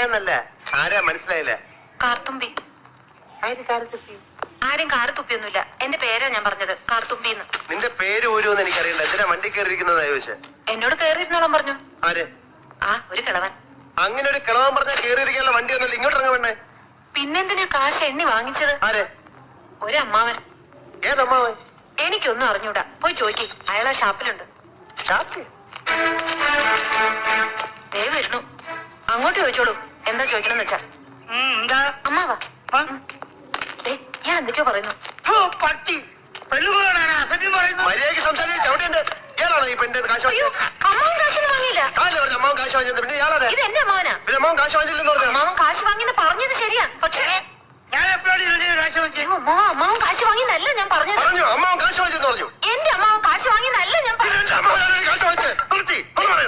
എന്നല്ല ആരാ മനസ്സിലായില്ല. കാർത്തുമ്പി. ആരും കാറ് തുപ്പിയൊന്നുമില്ല. എന്റെ പേരാ ഞാൻ പറഞ്ഞത്, കാർത്തുമ്പിന്ന്. നിന്റെ പേര് ഊരുമെന്ന് എനിക്കറിയില്ല. എന്തിനാ വണ്ടി കയറിയിരിക്കുന്നതാ ചോദിച്ചേ? എന്നോട് കേറിയിരുന്നോളം പറഞ്ഞു. ആര്? ആ, ഒരു കിളവൻ. അങ്ങനെ ഒരു കിളവൻ പറഞ്ഞാൽ കയറിയിരിക്കാനുള്ള വണ്ടി ഒന്നുമില്ല. ഇങ്ങോട്ട് ഇറങ്ങ വേണ്ടേ? പിന്നെന്തിനാ കാശ് എണ്ണി വാങ്ങിച്ചത്? ആര്? ഒരു അമ്മാവൻ. ഏതമ്മാവൻ? എനിക്കൊന്നും അറിഞ്ഞൂടാ. പോയി ചോദിക്ക്, അയാളാ ഷാപ്പിലുണ്ട്. ദേ വരുന്നു. അങ്ങോട്ട് ചോദിച്ചോളൂ, എന്താ ചോദിക്കണമെന്ന് വെച്ചാ. അമ്മാവാ, ഞാൻ എന്തൊക്കെയോ പറയുന്നു. മര്യാദയ്ക്ക് സംസാരിച്ച് ചവിട്ടിന്റെ ഇയാളാണോ ഈ പെണ്ണിന്റെ കാശ് വാങ്ങിയത്? അമ്മാവൻ കാശൊന്നും വാങ്ങിയില്ല. അമ്മാവൻ കാശ് വാങ്ങിയത് പിന്നെ ഇയാളാണ്. ഇത് എന്റെ അമ്മാവനാ. പിന്നെ അമ്മാവൻ കാശ് വാങ്ങിച്ചില്ലെന്ന് പറഞ്ഞു. അമ്മാവൻ കാശ് വാങ്ങിയെന്ന് പറഞ്ഞത് ശരിയാ, പക്ഷേ അമ്മാവൻ കാശ് വാങ്ങിയെന്നല്ല ഞാൻ പറഞ്ഞത്. പറഞ്ഞു അമ്മാവൻ കാശ് വാങ്ങിച്ചെന്ന് പറഞ്ഞു. എന്റെ അമ്മാവൻ കാശ് വാങ്ങിയെന്നല്ല ഞാൻ പറഞ്ഞത്. കാശ് വാങ്ങിച്ചേ